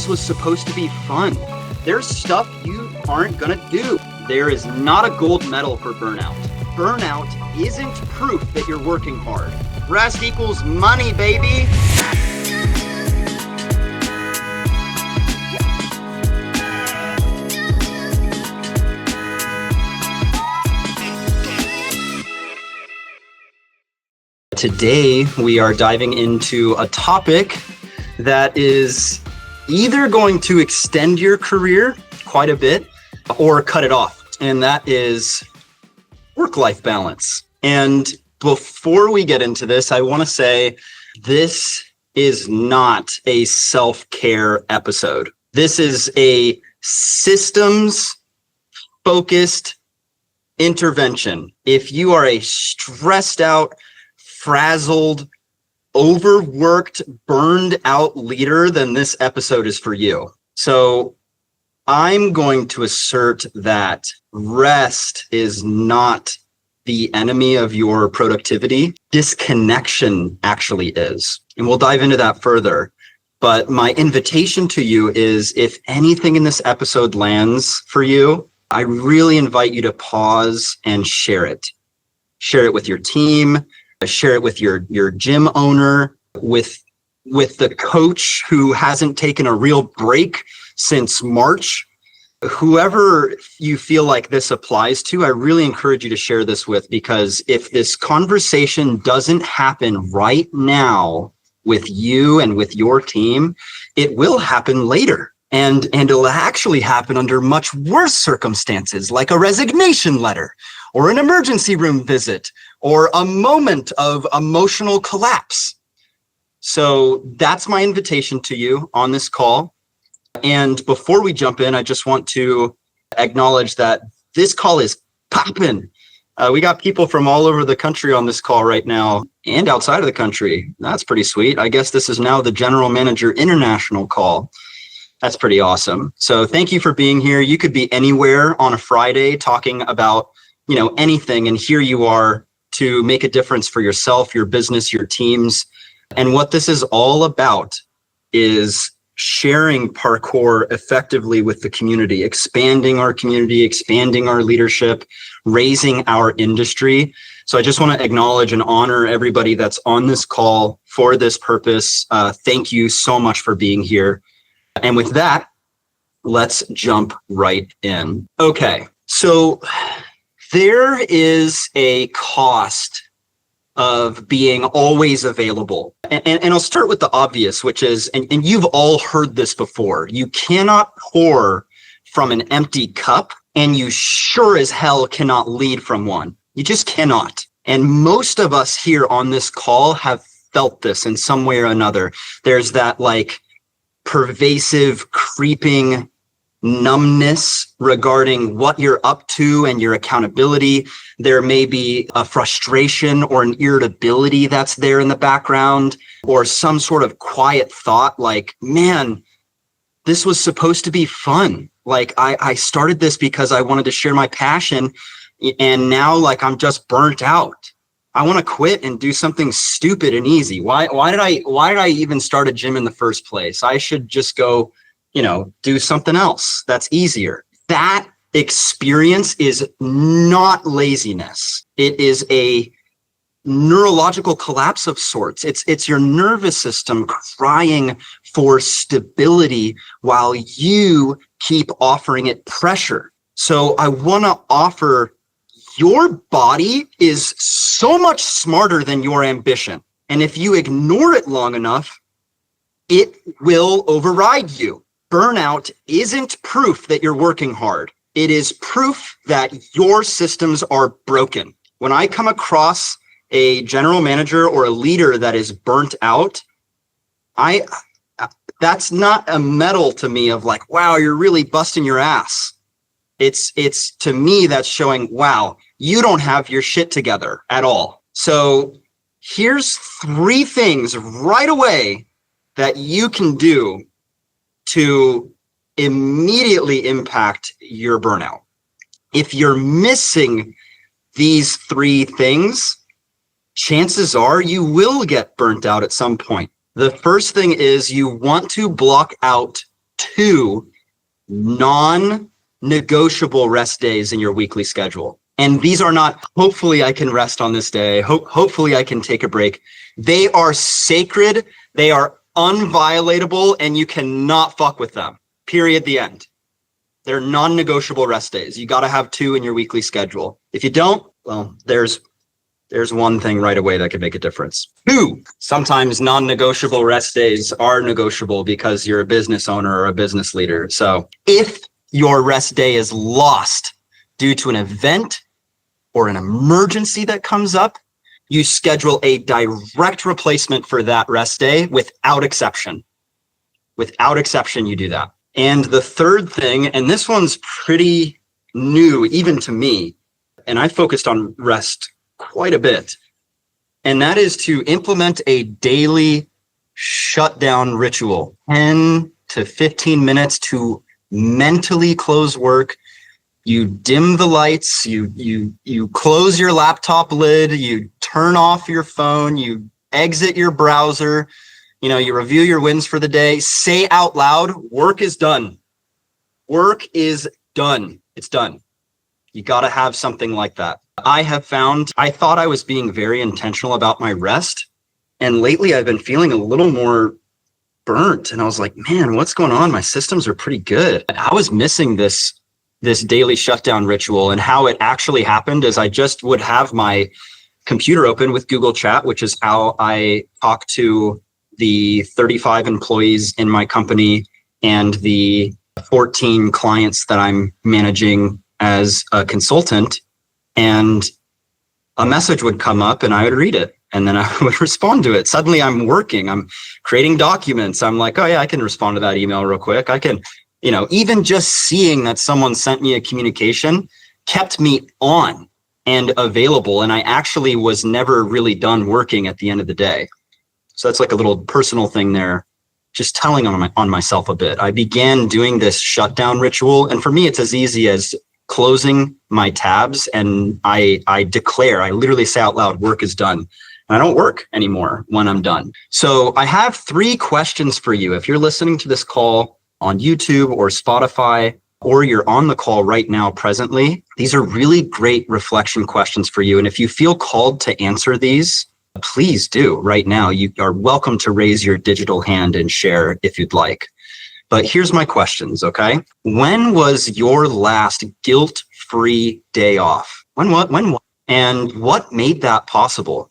this was supposed to be fun. There's stuff you aren't gonna do. There is not a gold medal for burnout. Burnout isn't proof that you're working hard. Rest equals money, baby. Today, we are diving into a topic that is either going to extend your career quite a bit or cut it off, and that is work-life balance. And before we get into this, I want to say this is not a self-care episode. This is a systems-focused intervention. If you are a stressed out, frazzled, overworked, burned out leader, then this episode is for you. So I'm going to assert that rest is not the enemy of your productivity. Disconnection actually is. And we'll dive into that further. But my invitation to you is, if anything in this episode lands for you, I really invite you to pause and share it. Share it with your team. Share it with your gym owner, with the coach who hasn't taken a real break since March. Whoever you feel like this applies to, I really encourage you to share this with, because if this conversation doesn't happen right now with you and with your team, it will happen later. And it'll actually happen under much worse circumstances, like a resignation letter or an emergency room visit or a moment of emotional collapse. So that's my invitation to you on this call. And before we jump in, I just want to acknowledge that this call is popping. We got people from all over the country on this call right now and outside of the country. That's pretty sweet. I guess this is now the General Manager International call. That's pretty awesome. So thank you for being here. You could be anywhere on a Friday talking about, anything, and here you are to make a difference for yourself, your business, your teams. And what this is all about is sharing parkour effectively with the community, expanding our community, expanding our leadership, raising our industry. So I just want to acknowledge and honor everybody that's on this call for this purpose. Thank you so much for being here. And with that, let's jump right in. Okay, so there is a cost of being always available. And I'll start with the obvious, which is, and you've all heard this before, you cannot pour from an empty cup, and you sure as hell cannot lead from one. You just cannot. And most of us here on this call have felt this in some way or another. There's that pervasive, creeping numbness regarding what you're up to and your accountability. There may be a frustration or an irritability that's there in the background, or some sort of quiet thought like, man, this was supposed to be fun. Like I started this because I wanted to share my passion, and now I'm just burnt out. I want to quit and do something stupid and easy. Why did I even start a gym in the first place? I should just go, do something else that's easier. That experience is not laziness. It is a neurological collapse of sorts. It's your nervous system crying for stability while you keep offering it pressure. So I want to offer, your body is so much smarter than your ambition. And if you ignore it long enough, it will override you. Burnout isn't proof that you're working hard. It is proof that your systems are broken. When I come across a general manager or a leader that is burnt out, that's not a medal to me of wow, you're really busting your ass. It's to me, that's showing, wow, you don't have your shit together at all. So here's 3 things right away that you can do to immediately impact your burnout. If you're missing these 3 things, chances are you will get burnt out at some point. The first thing is, you want to block out 2 non-negotiable rest days in your weekly schedule. And these are not, hopefully I can rest on this day. Hopefully I can take a break. They are sacred. They are unviolatable, and you cannot fuck with them. Period. The end. They're non-negotiable rest days. You got to have 2 in your weekly schedule. If you don't, well, there's one thing right away that could make a difference. 2, sometimes non-negotiable rest days are negotiable because you're a business owner or a business leader. So if your rest day is lost due to an event or an emergency that comes up, you schedule a direct replacement for that rest day without exception. Without exception, you do that. And the third thing, and this one's pretty new even to me, and I focused on rest quite a bit, and that is to implement a daily shutdown ritual, 10 to 15 minutes to mentally close work. You dim the lights, you close your laptop lid, you turn off your phone, you exit your browser, you review your wins for the day, say out loud, work is done. Work is done. It's done. You got to have something like that. I have found, I thought I was being very intentional about my rest. And lately I've been feeling a little more burnt. And I was like, man, what's going on? My systems are pretty good. I was missing this daily shutdown ritual. And how it actually happened is I just would have my computer open with Google Chat, which is how I talk to the 35 employees in my company and the 14 clients that I'm managing as a consultant. And a message would come up and I would read it. And then I would respond to it. Suddenly I'm working, I'm creating documents. I'm like, oh yeah, I can respond to that email real quick. I can, even just seeing that someone sent me a communication kept me on and available. And I actually was never really done working at the end of the day. So that's like a little personal thing there, just telling on myself a bit. I began doing this shutdown ritual. And for me, it's as easy as closing my tabs and I literally say out loud, work is done. And I don't work anymore when I'm done. So I have 3 questions for you. If you're listening to this call on YouTube or Spotify, or you're on the call right now presently, these are really great reflection questions for you. And if you feel called to answer these, please do right now. You are welcome to raise your digital hand and share if you'd like. But here's my questions, okay? When was your last guilt-free day off? When? And what made that possible?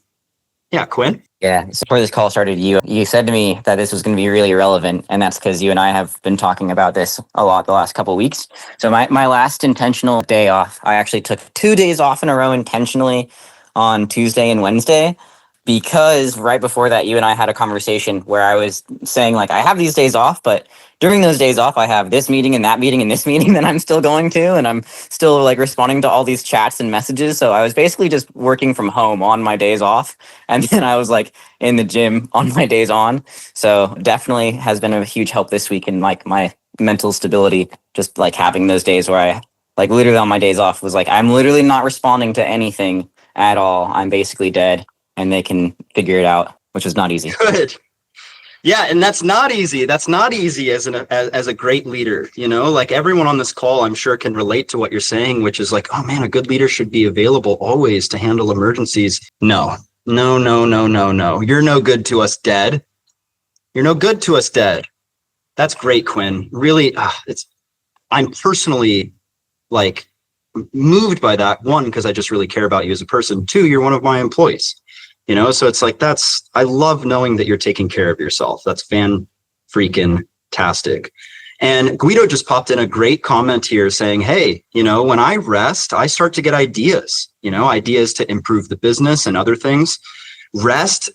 Yeah, Quinn? Yeah, so before this call started, you said to me that this was going to be really relevant, and that's because you and I have been talking about this a lot the last couple of weeks. So my last intentional day off, I actually took 2 days off in a row intentionally on Tuesday and Wednesday, because right before that, you and I had a conversation where I was saying, like, I have these days off, but during those days off, I have this meeting and that meeting and this meeting that I'm still going to, and I'm still like responding to all these chats and messages. So I was basically just working from home on my days off. And then I was like in the gym on my days on. So definitely has been a huge help this week in like my mental stability, just like having those days where I like literally on my days off was like, I'm literally not responding to anything at all. I'm basically dead and they can figure it out, which was not easy. Good. Yeah, and that's not easy. That's not easy as a great leader. Like everyone on this call, I'm sure can relate to what you're saying, which is like, oh man, a good leader should be available always to handle emergencies. No. You're no good to us dead. You're no good to us dead. That's great, Quinn. Really, I'm personally like moved by that. 1, because I just really care about you as a person. 2, you're one of my employees. So it's like, I love knowing that you're taking care of yourself. That's fan-freaking-tastic. And Guido just popped in a great comment here saying, hey, when I rest, I start to get ideas, ideas to improve the business and other things. Rest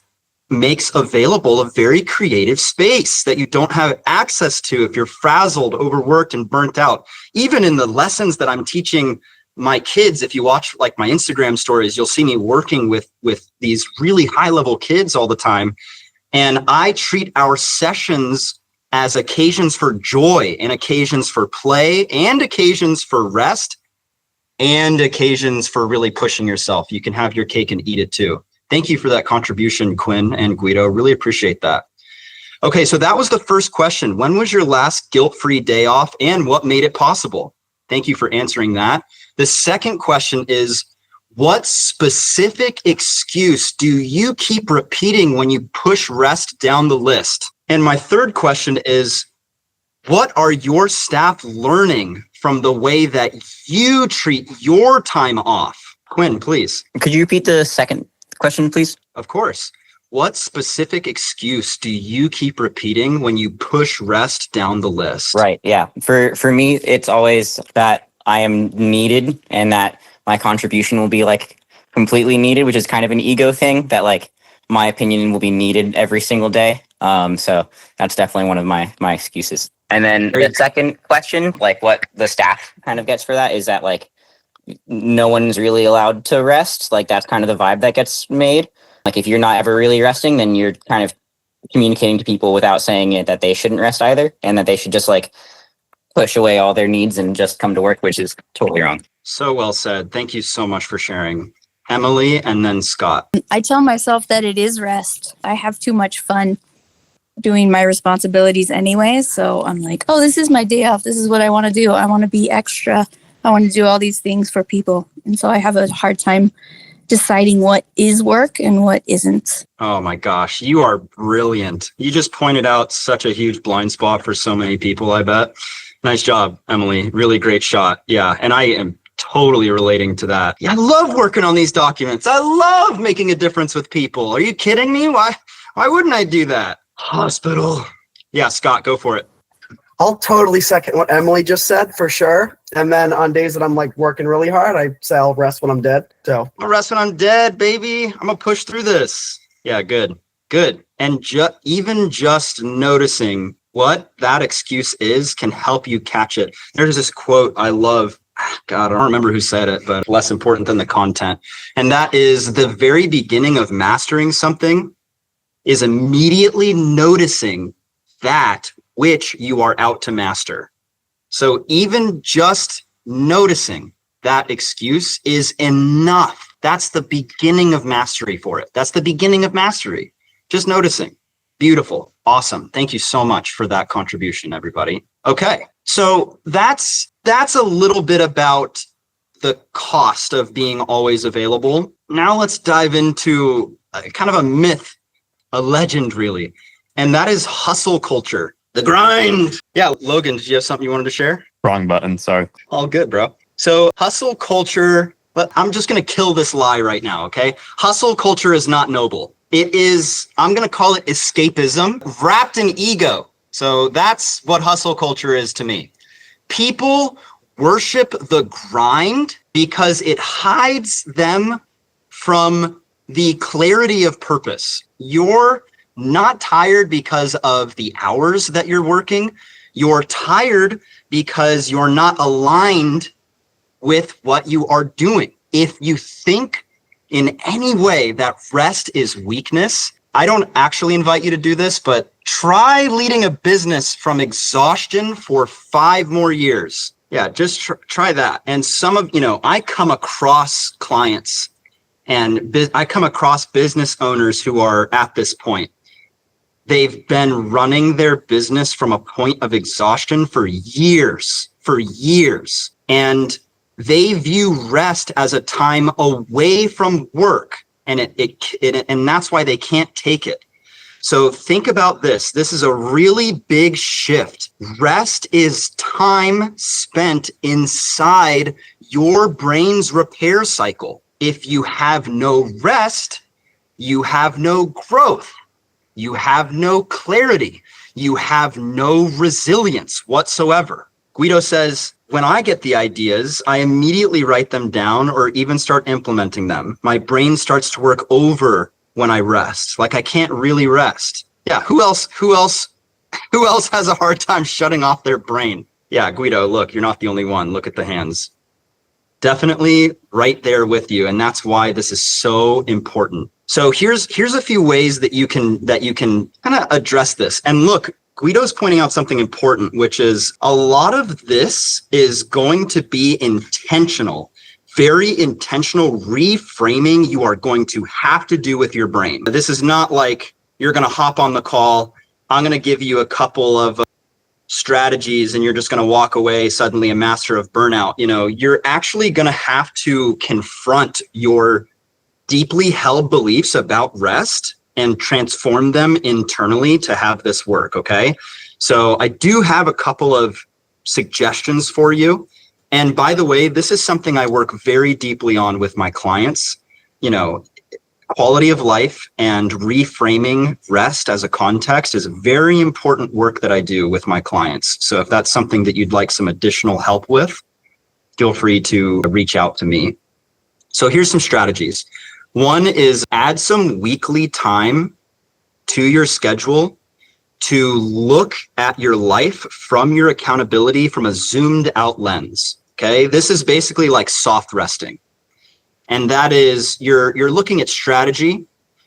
makes available a very creative space that you don't have access to if you're frazzled, overworked, and burnt out. Even in the lessons that I'm teaching my kids, if you watch like my Instagram stories, you'll see me working with these really high level kids all the time. And I treat our sessions as occasions for joy and occasions for play and occasions for rest and occasions for really pushing yourself. You can have your cake and eat it too. Thank you for that contribution, Quinn and Guido. Really appreciate that. Okay, so that was the first question. When was your last guilt-free day off and what made it possible? Thank you for answering that. The second question is, what specific excuse do you keep repeating when you push rest down the list? And my third question is, what are your staff learning from the way that you treat your time off? Quinn, please. Could you repeat the second question, please? Of course. What specific excuse do you keep repeating when you push rest down the list? Right. Yeah. For me, it's always that I am needed and that my contribution will be like completely needed, which is kind of an ego thing that like my opinion will be needed every single day. So that's definitely one of my excuses. And then the second question, like what the staff kind of gets for that is that like no one's really allowed to rest. Like that's kind of the vibe that gets made. Like if you're not ever really resting, then you're kind of communicating to people without saying it that they shouldn't rest either, and that they should just like push away all their needs and just come to work, which is totally wrong. So well said. Thank you so much for sharing. Emily and then Scott. I tell myself that it is rest. I have too much fun doing my responsibilities anyway. So I'm like, oh, this is my day off. This is what I want to do. I want to be extra. I want to do all these things for people. And so I have a hard time deciding what is work and what isn't. Oh my gosh, you are brilliant. You just pointed out such a huge blind spot for so many people, I bet. Nice job, Emily. Really great shot. Yeah, and I am totally relating to that. Yeah, I love working on these documents. I love making a difference with people. Are you kidding me? Why wouldn't I do that? Hospital. Yeah, Scott, go for it. I'll totally second what Emily just said for sure. And then on days that I'm like working really hard, I say I'll rest when I'm dead. So I'll rest when I'm dead, baby. I'm gonna push through this. Yeah, good. And even just noticing what that excuse is can help you catch it. There's this quote I love. God, I don't remember who said it, but less important than the content. And that is the very beginning of mastering something is immediately noticing that which you are out to master. So even just noticing that excuse is enough. That's the beginning of mastery for it. That's the beginning of mastery. Just noticing. Beautiful. Awesome. Thank you so much for that contribution, everybody. Okay. So that's a little bit about the cost of being always available. Now let's dive into kind of a myth, a legend really, and that is hustle culture. The grind. Yeah, Logan, did you have something you wanted to share? Wrong button, sorry. All good, bro. So hustle culture, but I'm just going to kill this lie right now, okay? Hustle culture is not noble. It is, I'm going to call it escapism wrapped in ego. So that's what hustle culture is to me. People worship the grind because it hides them from the clarity of purpose. You're not tired because of the hours that you're working. You're tired because you're not aligned with what you are doing. If you think in any way that rest is weakness, I don't actually invite you to do this, but try leading a business from exhaustion for 5 more years. Yeah, just try that. And I come across clients and I come across business owners who are at this point. They've been running their business from a point of exhaustion for years. And they view rest as a time away from work. And and that's why they can't take it. So think about this. This is a really big shift. Rest is time spent inside your brain's repair cycle. If you have no rest, you have no growth. You have no clarity. You have no resilience whatsoever. Guido says, when I get the ideas, I immediately write them down or even start implementing them. My brain starts to work over when I rest. Like I can't really rest. Yeah, who else has a hard time shutting off their brain? Yeah, Guido, look, you're not the only one. Look at the hands. Definitely right there with you. And that's why this is so important. So here's a few ways that you can kind of address this. And look, Guido's pointing out something important, which is a lot of this is going to be intentional, very intentional reframing you are going to have to do with your brain. This is not like you're going to hop on the call I'm going to give you a couple of strategies and you're just going to walk away suddenly a master of burnout. You're actually going to have to confront your deeply held beliefs about rest and transform them internally to have this work. Okay. So I do have a couple of suggestions for you. And by the way, this is something I work very deeply on with my clients, quality of life and reframing rest as a context is very important work that I do with my clients. So if that's something that you'd like some additional help with, feel free to reach out to me. So here's some strategies. One is add some weekly time to your schedule to look at your life from your accountability from a zoomed out lens. Okay. This is basically like soft resting. And that is you're looking at strategy,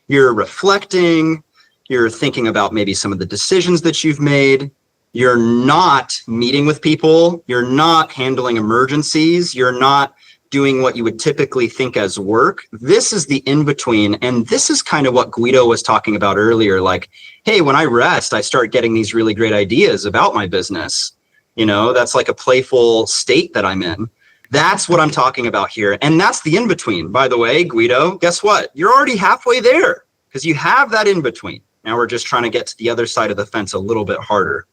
you're reflecting, you're thinking about maybe some of the decisions that you've made. You're not meeting with people. You're not handling emergencies. You're not doing what you would typically think as work. This is the in-between. And this is kind of what Guido was talking about earlier. Like, hey, when I rest, I start getting these really great ideas about my business. That's like a playful state that I'm in. That's what I'm talking about here. And that's the in-between. By the way, Guido, guess what? You're already halfway there because you have that in-between. Now we're just trying to get to the other side of the fence a little bit harder.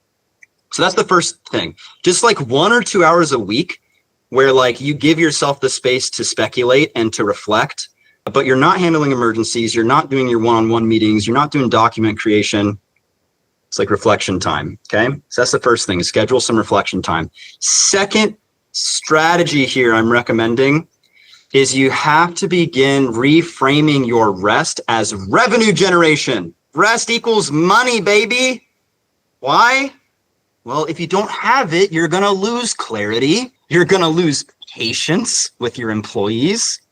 So that's the first thing. Just like 1 or 2 hours a week where like you give yourself the space to speculate and to reflect, but you're not handling emergencies. You're not doing your one-on-one meetings. You're not doing document creation. It's like reflection time. Okay. So that's the first thing, is schedule some reflection time. Second strategy here I'm recommending is you have to begin reframing your rest as revenue generation. Rest equals money, baby. Why? Well, if you don't have it, you're going to lose clarity. You're going to lose patience with your employees.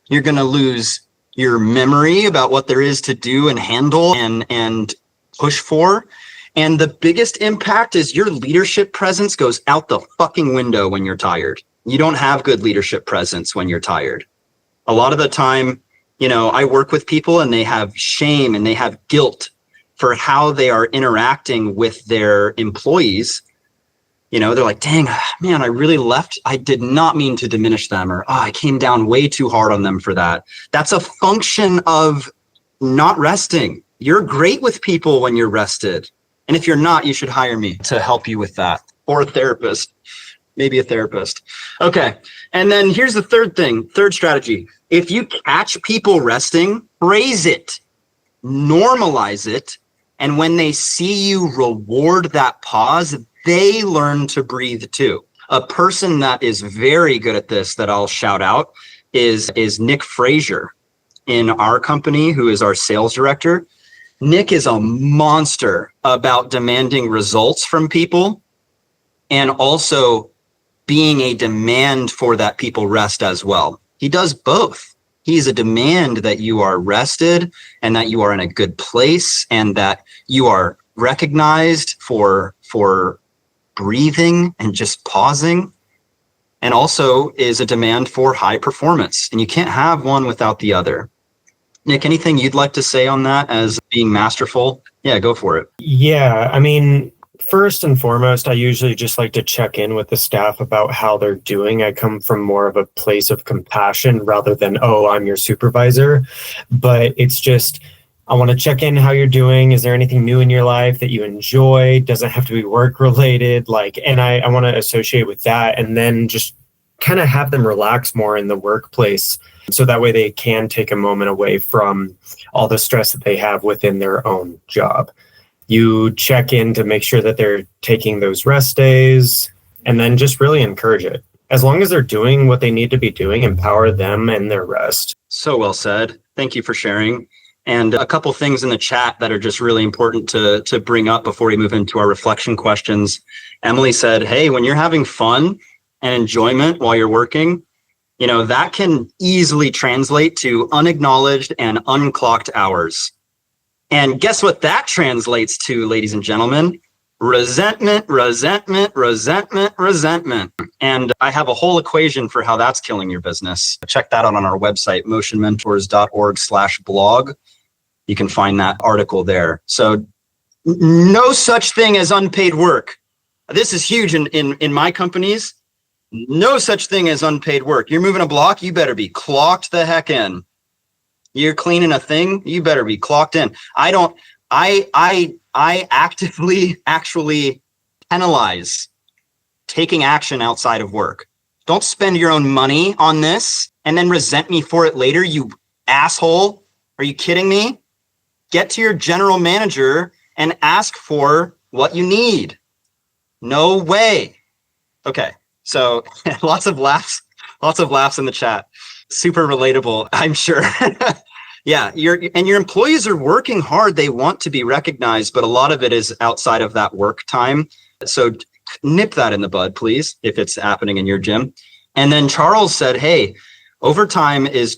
You're going to lose your memory about what there is to do and handle and push for. And the biggest impact is your leadership presence goes out the fucking window when you're tired. You don't have good leadership presence when you're tired. A lot of the time, I work with people and they have shame and they have guilt for how they are interacting with their employees. They're like, dang, man, I really left. I did not mean to diminish them, or I came down way too hard on them for that. That's a function of not resting. You're great with people when you're rested. And if you're not, you should hire me to help you with that, or a therapist, maybe a therapist. Okay. And then here's the third strategy. If you catch people resting, praise it, normalize it. And when they see you reward that pause, they learn to breathe too. A person that is very good at this that I'll shout out is Nick Frazier in our company, who is our sales director. Nick is a monster about demanding results from people and also being a demand for that people rest as well. He does both. He's a demand that you are rested and that you are in a good place and that you are recognized for breathing and just pausing, and also is a demand for high performance. And you can't have one without the other. Nick, anything you'd like to say on that as being masterful? Yeah, go for it. Yeah, I mean, first and foremost, I usually just like to check in with the staff about how they're doing. I come from more of a place of compassion rather than, oh, I'm your supervisor. But it's just, I want to check in how you're doing. Is there anything new in your life that you enjoy? Doesn't have to be work related. And I want to associate with that, and then just kind of have them relax more in the workplace. So that way they can take a moment away from all the stress that they have within their own job. You check in to make sure that they're taking those rest days, and then just really encourage it. As long as they're doing what they need to be doing, empower them and their rest. So well said. Thank you for sharing. And a couple things in the chat that are just really important to bring up before we move into our reflection questions. Emily said, hey, when you're having fun and enjoyment while you're working, that can easily translate to unacknowledged and unclocked hours. And guess what that translates to, ladies and gentlemen? Resentment, resentment, resentment, resentment. And I have a whole equation for how that's killing your business. Check that out on our website, motionmentors.org/blog. You can find that article there. So No such thing as unpaid work. This is huge in my companies. No such thing as unpaid work. You're moving a block, you better be clocked the heck in. You're cleaning a thing, you better be clocked in. I actively actually penalize taking action outside of work. Don't spend your own money on this and then resent me for it later, you asshole. Are you kidding me? Get to your general manager and ask for what you need. No way. Okay, so lots of laughs in the chat. Super relatable, I'm sure. Yeah, your employees are working hard. They want to be recognized, but a lot of it is outside of that work time. So nip that in the bud, please, if it's happening in your gym. And then Charles said, hey, unpaid overtime is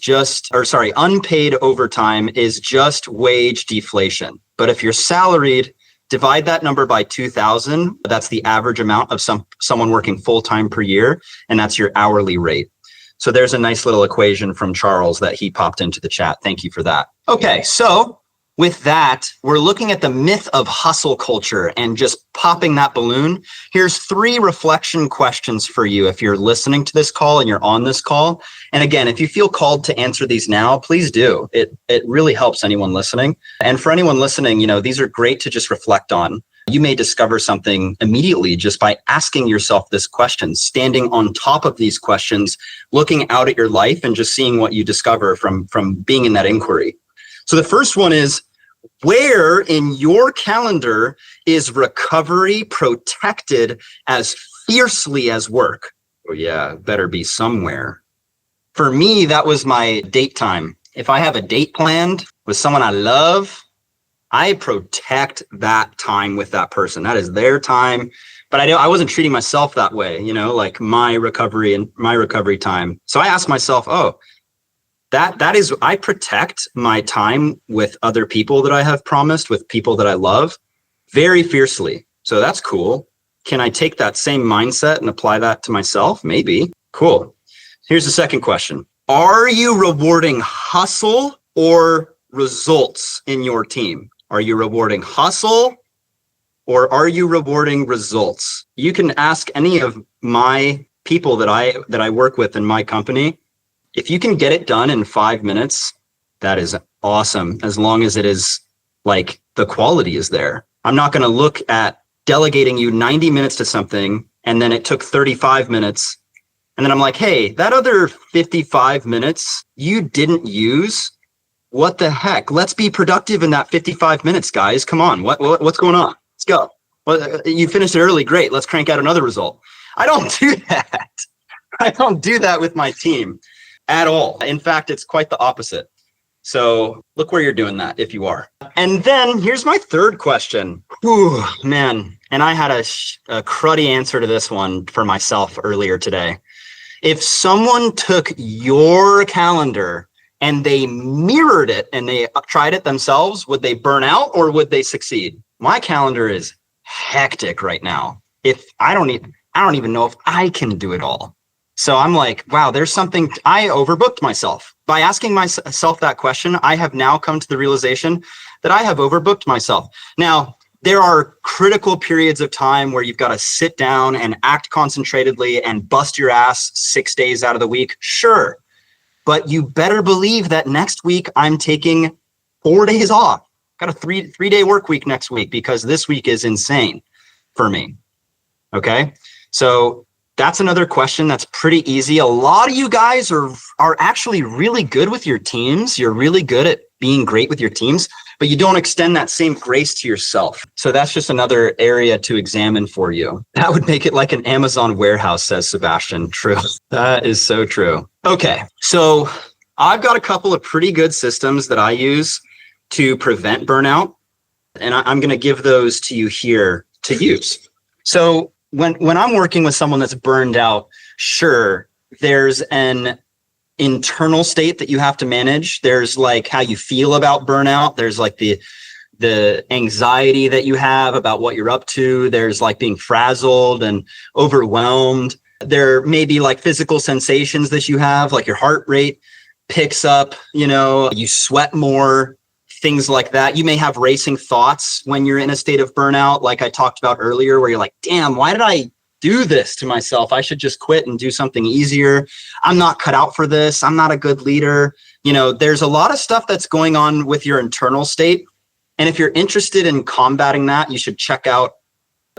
just wage deflation. But if you're salaried, divide that number by 2,000. That's the average amount of someone working full-time per year, and that's your hourly rate. So there's a nice little equation from Charles that he popped into the chat. Thank you for that. Okay, so with that, we're looking at the myth of hustle culture and just popping that balloon. Here's 3 reflection questions for you if you're listening to this call and you're on this call. And again, if you feel called to answer these now, please do. It really helps anyone listening. And for anyone listening, these are great to just reflect on. You may discover something immediately just by asking yourself this question, standing on top of these questions, looking out at your life and just seeing what you discover from being in that inquiry. So the first one is, where in your calendar is recovery protected as fiercely as work? Oh yeah, better be somewhere. For me, that was my date time. If I have a date planned with someone I love, I protect that time with that person. That is their time. But I wasn't treating myself that way, like my recovery and my recovery time. So I asked myself, that is, I protect my time with other people that I have promised, with people that I love, very fiercely. So that's cool. Can I take that same mindset and apply that to myself? Maybe. Cool. Here's the second question. Are you rewarding hustle or results in your team? Are you rewarding hustle or are you rewarding results? You can ask any of my people that I work with in my company. If you can get it done in 5 minutes, that is awesome. As long as it is like the quality is there. I'm not going to look at delegating you 90 minutes to something and then it took 35 minutes. And then I'm like, hey, that other 55 minutes you didn't use. What the heck? Let's be productive in that 55 minutes, guys. Come on. What's going on? Let's go. Well, you finished it early. Great. Let's crank out another result. I don't do that. I don't do that with my team at all. In fact, it's quite the opposite. So look where you're doing that if you are. And then here's my third question. Whew, man. And I had a cruddy answer to this one for myself earlier today. If someone took your calendar and they mirrored it and they tried it themselves, would they burn out or would they succeed? My calendar is hectic right now. If I don't even know if I can do it all. So I'm like, wow, there's something, I overbooked myself. By asking myself that question, I have now come to the realization that I have overbooked myself. Now, there are critical periods of time where you've got to sit down and act concentratedly and bust your ass 6 days out of the week. Sure. But you better believe that next week I'm taking 4 days off. Got a three-day work week next week because this week is insane for me. Okay. So that's another question that's pretty easy. A lot of you guys are actually really good with your teams. You're really good at being great with your teams, but you don't extend that same grace to yourself. So that's just another area to examine for you. That would make it like an Amazon warehouse, says Sebastian. True. That is so true. Okay. So I've got a couple of pretty good systems that I use to prevent burnout. And I'm going to give those to you here to use. So when I'm working with someone that's burned out, sure, there's an internal state that you have to manage. There's like how you feel about burnout. There's like the anxiety that you have about what you're up to. There's like being frazzled and overwhelmed. There may be like physical sensations that you have, like your heart rate picks up, you sweat more, things like that. You may have racing thoughts when you're in a state of burnout, like I talked about earlier, where you're like, damn, why did I do this to myself? I should just quit and do something easier. I'm not cut out for this. I'm not a good leader. There's a lot of stuff that's going on with your internal state. And if you're interested in combating that, you should check out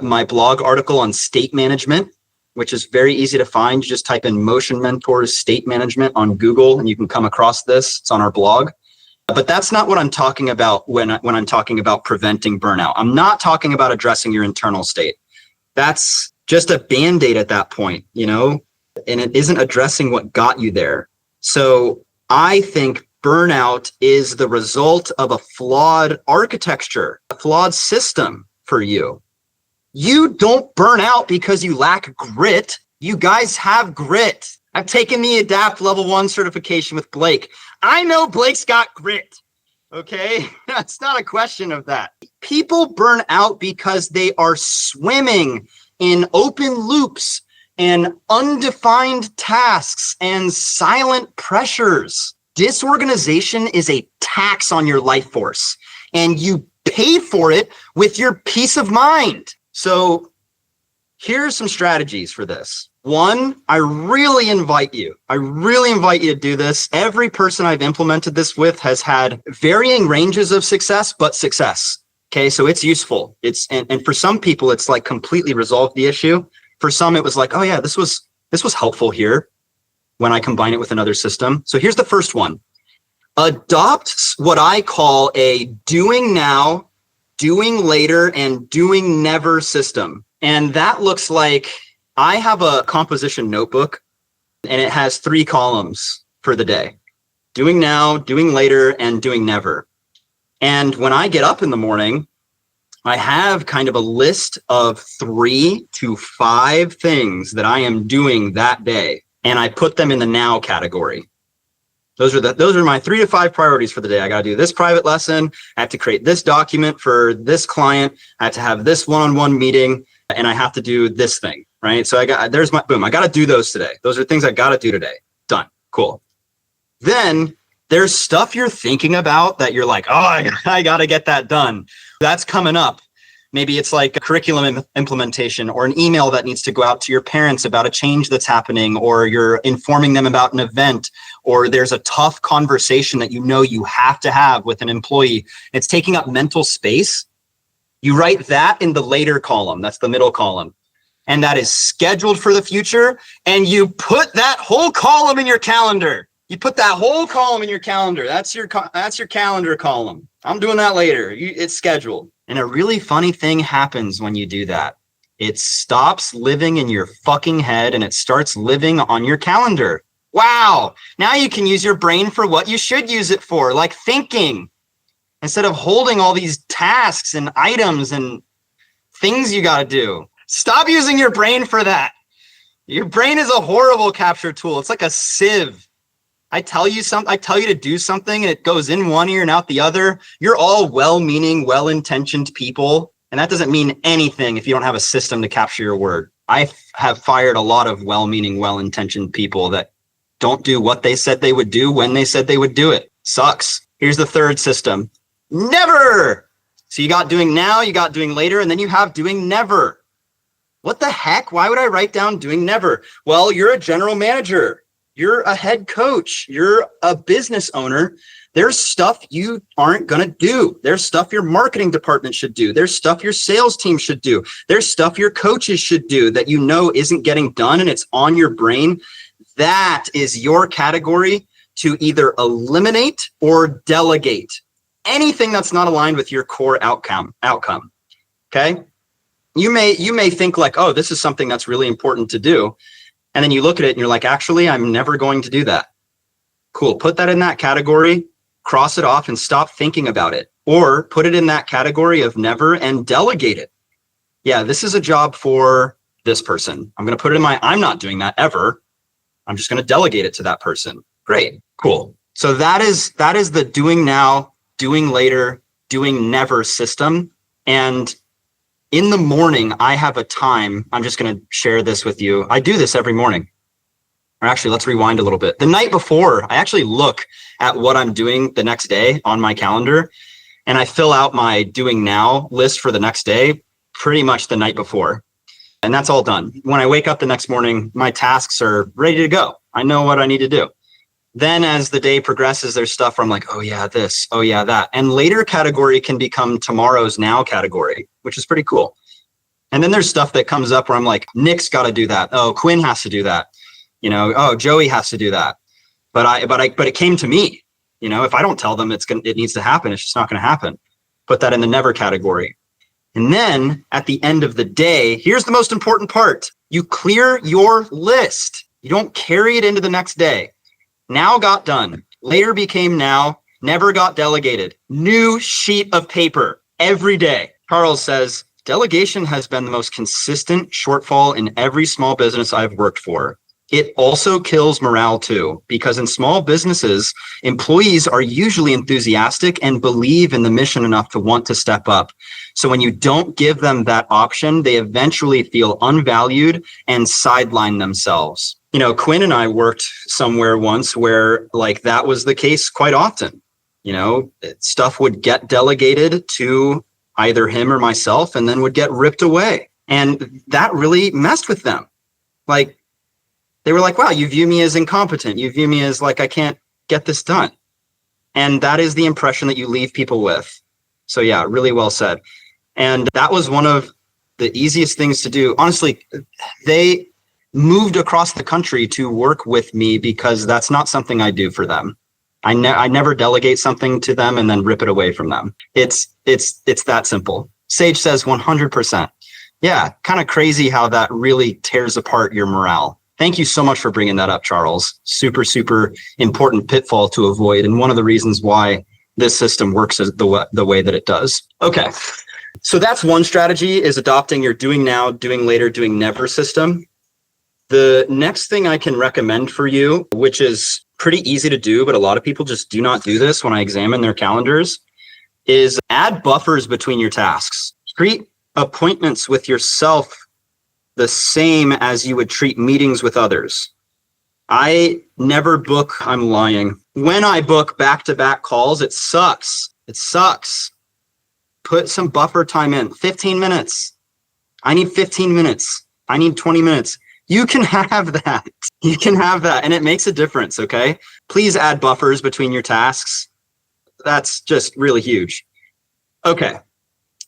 my blog article on state management, which is very easy to find. You just type in Motion Mentors State Management on Google and you can come across this. It's on our blog. But that's not what I'm talking about when I'm talking about preventing burnout. I'm not talking about addressing your internal state. That's just a Band-Aid at that point, and it isn't addressing what got you there. So I think burnout is the result of a flawed architecture, a flawed system for you. You don't burn out because you lack grit. You guys have grit. I've taken the ADAPT Level 1 certification with Blake. I know Blake's got grit. Okay? That's not a question of that. People burn out because they are swimming in open loops and undefined tasks and silent pressures. Disorganization is a tax on your life force, and you pay for it with your peace of mind. So here's some strategies for this. One, I really invite you to do this. Every person I've implemented this with has had varying ranges of success, but success. Okay, so it's useful. And for some people, it's like completely resolved the issue. For some, it was like, oh yeah, this was helpful here when I combine it with another system. So here's the first one. Adopt what I call a doing now, doing later, and doing never system. And that looks like I have a composition notebook and it has 3 columns for the day. Doing now, doing later, and doing never. And when I get up in the morning, I have kind of a list of 3 to 5 things that I am doing that day. And I put them in the now category. Those are my 3 to 5 priorities for the day. I got to do this private lesson. I have to create this document for this client. I have to have this one-on-one meeting, and I have to do this thing, right? So I got to do those today. Those are things I got to do today. Done. Cool. Then there's stuff you're thinking about that you're like, oh, I got to get that done. That's coming up. Maybe it's like a curriculum implementation or an email that needs to go out to your parents about a change that's happening, or you're informing them about an event, or there's a tough conversation that you have to have with an employee. It's taking up mental space. You write that in the later column. That's the middle column. And that is scheduled for the future. And you put that whole column in your calendar. That's your calendar column. I'm doing that later. It's scheduled. And a really funny thing happens when you do that. It stops living in your fucking head and it starts living on your calendar. Wow. Now you can use your brain for what you should use it for, like thinking, instead of holding all these tasks and items and things you got to do. Stop using your brain for that. Your brain is a horrible capture tool. It's like a sieve. I tell you to do something and it goes in one ear and out the other. You're all well-meaning, well-intentioned people. And that doesn't mean anything if you don't have a system to capture your word. I have fired a lot of well-meaning, well-intentioned people that don't do what they said they would do when they said they would do it. Sucks. Here's the third system. Never. So you got doing now, you got doing later, and then you have doing never. What the heck? Why would I write down doing never? Well, you're a general manager. You're a head coach. You're a business owner. There's stuff you aren't going to do. There's stuff your marketing department should do. There's stuff your sales team should do. There's stuff your coaches should do that isn't getting done and it's on your brain. That is your category to either eliminate or delegate anything that's not aligned with your core outcome. Okay? You may think like, oh, this is something that's really important to do. And then you look at it and you're like, actually, I'm never going to do that. Cool. Put that in that category, cross it off and stop thinking about it. Or put it in that category of never and delegate it. Yeah, this is a job for this person. I'm going to put it in I'm not doing that ever. I'm just going to delegate it to that person. Great. Cool. So that is the doing now, doing later, doing never system. And in the morning, I have a time. I'm just going to share this with you. I do this every morning. Or actually, let's rewind a little bit. The night before, I actually look at what I'm doing the next day on my calendar. and I fill out my doing now list for the next day pretty much the night before. And that's all done. When I wake up the next morning, my tasks are ready to go. I know what I need to do. Then as the day progresses, there's stuff where I'm like, oh yeah, this, oh yeah, that. And later category can become tomorrow's now category, which is pretty cool. And then there's stuff that comes up where I'm like, Nick's got to do that. Oh, Quinn has to do that. Oh, Joey has to do that. But it came to me. If I don't tell them it needs to happen, it's just not going to happen. Put that in the never category. And then at the end of the day, here's the most important part. You clear your list. You don't carry it into the next day. Now got done. Later became now. Never got delegated. New sheet of paper every day. Charles says, delegation has been the most consistent shortfall in every small business I've worked for. It also kills morale too, because in small businesses, employees are usually enthusiastic and believe in the mission enough to want to step up. So when you don't give them that option, they eventually feel unvalued and sideline themselves. Quinn and I worked somewhere once where that was the case quite often. Stuff would get delegated to either him or myself and then would get ripped away. And that really messed with them. They were like, wow, you view me as incompetent. You view me as I can't get this done. And that is the impression that you leave people with. So yeah, really well said. And that was one of the easiest things to do. Honestly, they moved across the country to work with me because that's not something I do for them. I never delegate something to them and then rip it away from them. It's that simple. Sage says 100%. Yeah, kind of crazy how that really tears apart your morale. Thank you so much for bringing that up, Charles. Super, super important pitfall to avoid. And one of the reasons why this system works is the way that it does. Okay. So that's one strategy, is adopting your doing now, doing later, doing never system. The next thing I can recommend for you, which is pretty easy to do, but a lot of people just do not do this when I examine their calendars, is add buffers between your tasks. Treat appointments with yourself the same as you would treat meetings with others. I never book, I'm lying. When I book back-to-back calls, it sucks. It sucks. Put some buffer time in. 15 minutes. I need 15 minutes. I need 20 minutes. You can have that. You can have that. And it makes a difference, okay? Please add buffers between your tasks. That's just really huge. Okay.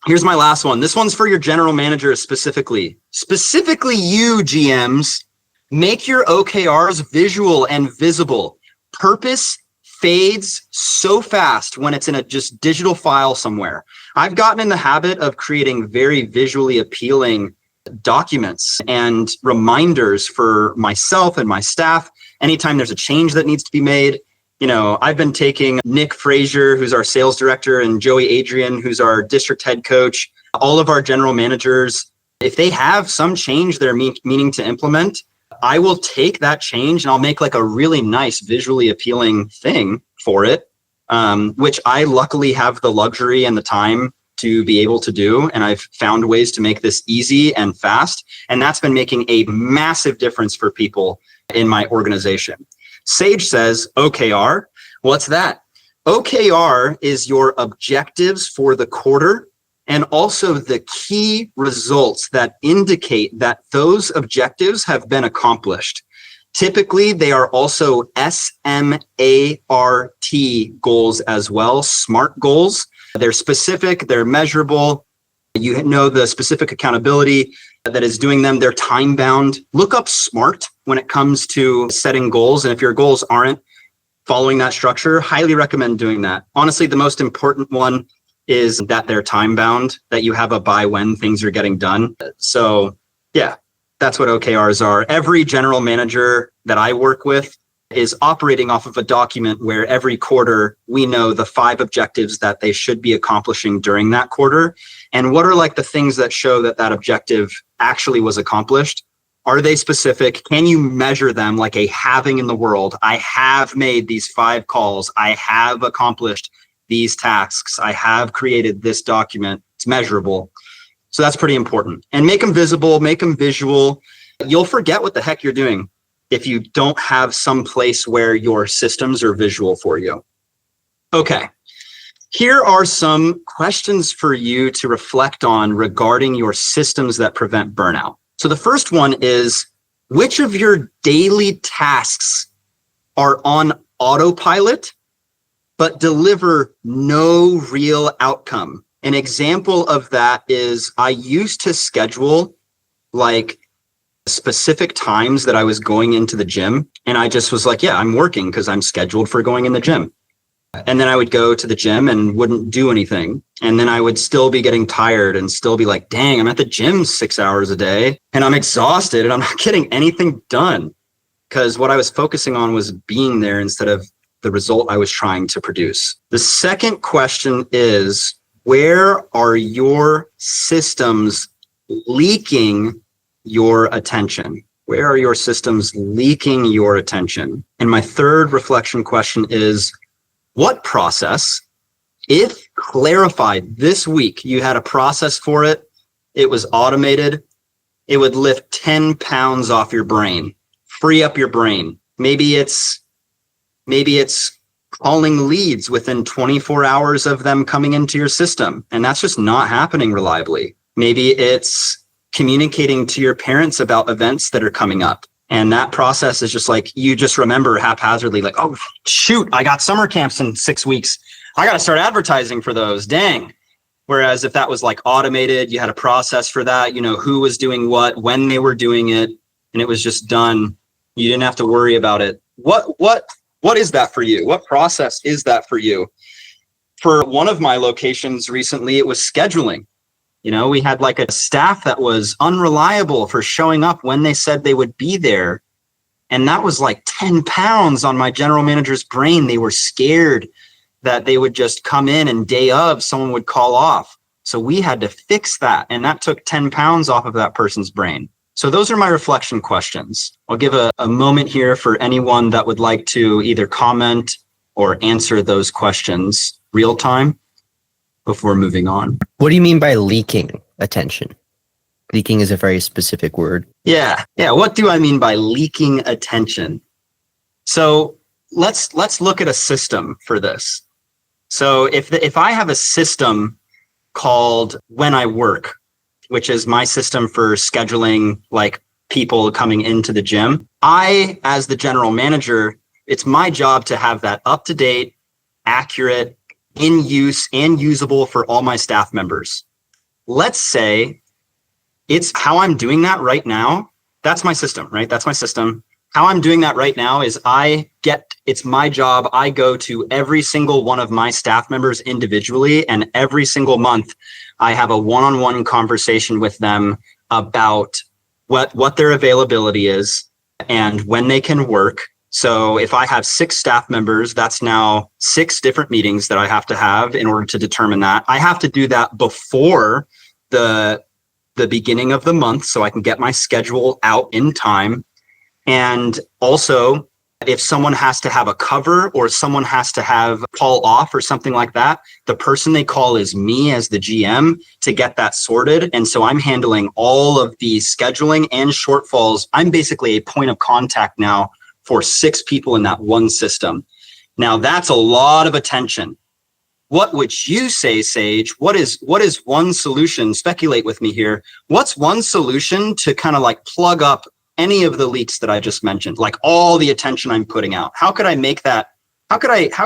Here's my last one. This one's for your general managers specifically. Specifically you, GMs, make your OKRs visual and visible. Purpose fades so fast when it's in a just digital file somewhere. I've gotten in the habit of creating very visually appealing documents and reminders for myself and my staff. Anytime there's a change that needs to be made, I've been taking Nick Frazier, who's our sales director, and Joey Adrian, who's our district head coach, all of our general managers. If they have some change they're meaning to implement, I will take that change and I'll make a really nice visually appealing thing for it, which I luckily have the luxury and the time to be able to do. And I've found ways to make this easy and fast. And that's been making a massive difference for people in my organization. Sage says, OKR, what's that? OKR is your objectives for the quarter and also the key results that indicate that those objectives have been accomplished. Typically, they are also SMART goals as well, SMART goals. They're specific, they're measurable. You know the specific accountability that is doing them. They're time bound. Look up SMART when it comes to setting goals. And if your goals aren't following that structure, highly recommend doing that. Honestly, the most important one is that they're time bound, that you have a by when things are getting done. So yeah, that's what OKRs are. Every general manager that I work with is operating off of a document where every quarter we know the 5 objectives that they should be accomplishing during that quarter. And what are the things that show that that objective actually was accomplished? Are they specific? Can you measure them like a having in the world? I have made these 5 calls. I have accomplished these tasks. I have created this document. It's measurable. So that's pretty important. And make them visible, make them visual. You'll forget what the heck you're doing if you don't have some place where your systems are visual for you. Okay. Here are some questions for you to reflect on regarding your systems that prevent burnout. So the first one is, which of your daily tasks are on autopilot but deliver no real outcome? An example of that is I used to schedule like specific times that I was going into the gym, and I just was like, yeah, I'm working because I'm scheduled for going in the gym. And then I would go to the gym and wouldn't do anything. And then I would still be getting tired and still be like, dang, I'm at the gym 6 hours a day and I'm exhausted and I'm not getting anything done, because what I was focusing on was being there instead of the result I was trying to produce. The second question is, where are your systems leaking your attention? Where are your systems leaking your attention? And my third reflection question is, what process, if clarified this week, you had a process for it, it was automated, it would lift 10 pounds off your brain, free up your brain. Maybe it's calling leads within 24 hours of them coming into your system, and that's just not happening reliably. Maybe it's communicating to your parents about events that are coming up. And that process is just like, you just remember haphazardly, like, oh, shoot, I got summer camps in 6 weeks. I got to start advertising for those. Dang. Whereas if that was like automated, you had a process for that, you know, who was doing what, when they were doing it, and it was just done. You didn't have to worry about it. What is that for you? What process is that for you? For one of my locations recently, it was scheduling. You know, we had like a staff that was unreliable for showing up when they said they would be there. And that was like 10 pounds on my general manager's brain. They were scared that they would just come in and day of someone would call off. So we had to fix that. And that took 10 pounds off of that person's brain. So those are my reflection questions. I'll give a moment here for anyone that would like to either comment or answer those questions real time before moving on. What do you mean by leaking attention? Leaking is a very specific word. Yeah. What do I mean by leaking attention? So let's look at a system for this. So if I have a system called When I Work, which is my system for scheduling like people coming into the gym, I, as the general manager, it's my job to have that up to date, accurate, in use and usable for all my staff members. Let's say it's how I'm doing that right now. That's my system, right? That's my system. How I'm doing that right now is it's my job. I go to every single one of my staff members individually, and every single month I have a one-on-one conversation with them about what their availability is and when they can work. So if I have 6 staff members, that's now 6 different meetings that I have to have in order to determine that. I have to do that before the beginning of the month so I can get my schedule out in time. And also, if someone has to have a cover or someone has to have call off or something like that, the person they call is me as the GM to get that sorted. And so I'm handling all of the scheduling and shortfalls. I'm basically a point of contact now for 6 people in that one system. Now that's a lot of attention. What would you say, Sage? What is one solution? Speculate with me here. What's one solution to kind of like plug up any of the leaks that I just mentioned, like all the attention I'm putting out? How could I make that? How could I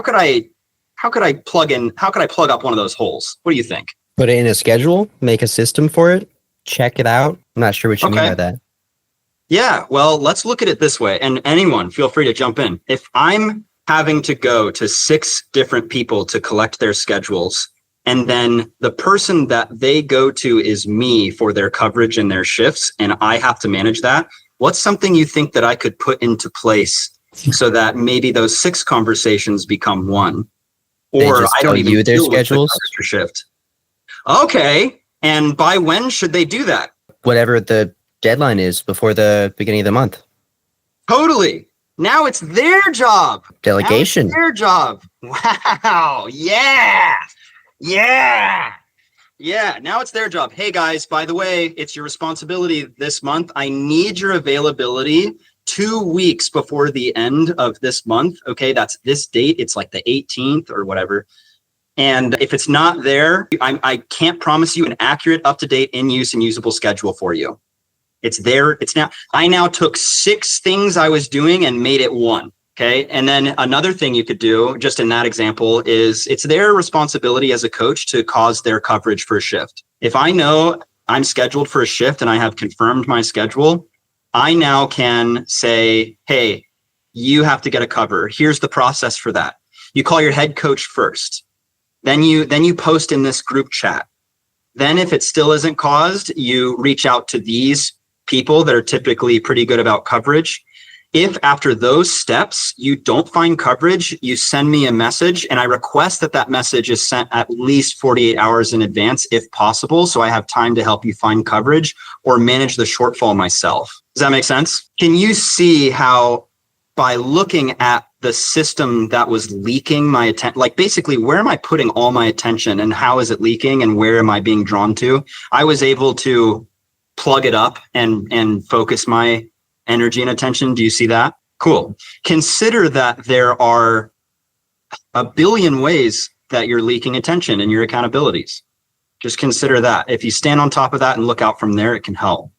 plug up one of those holes? What do you think? Put it in a schedule, make a system for it, check it out. I'm not sure what you mean by that. Yeah, well, let's look at it this way. And anyone, feel free to jump in. If I'm having to go to 6 different people to collect their schedules, and then the person that they go to is me for their coverage and their shifts, and I have to manage that, what's something you think that I could put into place so that maybe those 6 conversations become one? Or I don't even their deal with the schedules extra shift. Okay. And by when should they do that? Whatever the deadline is before the beginning of the month. Totally. Now it's their job. Delegation. Now it's their job. Wow. Yeah. Now it's their job. Hey guys, by the way, it's your responsibility this month. I need your availability 2 weeks before the end of this month. Okay, that's this date. It's like the 18th or whatever. And if it's not there, I can't promise you an accurate, up-to-date, in-use and usable schedule for you. It's there. It's now. I now took 6 things I was doing and made it 1. Okay. And then another thing you could do just in that example is it's their responsibility as a coach to cause their coverage for a shift. If I know I'm scheduled for a shift and I have confirmed my schedule, I now can say, hey, you have to get a cover. Here's the process for that. You call your head coach first. Then you post in this group chat. Then if it still isn't caused, you reach out to these people that are typically pretty good about coverage. If after those steps you don't find coverage, you send me a message, and I request that message is sent at least 48 hours in advance if possible, so I have time to help you find coverage or manage the shortfall myself. Does that make sense? Can you see how by looking at the system that was leaking my attention, like basically where am I putting all my attention and how is it leaking and where am I being drawn to? I was able to plug it up and focus my energy and attention. Do you see that? Cool. Consider that there are a billion ways that you're leaking attention in your accountabilities. Just consider that. If you stand on top of that and look out from there, it can help.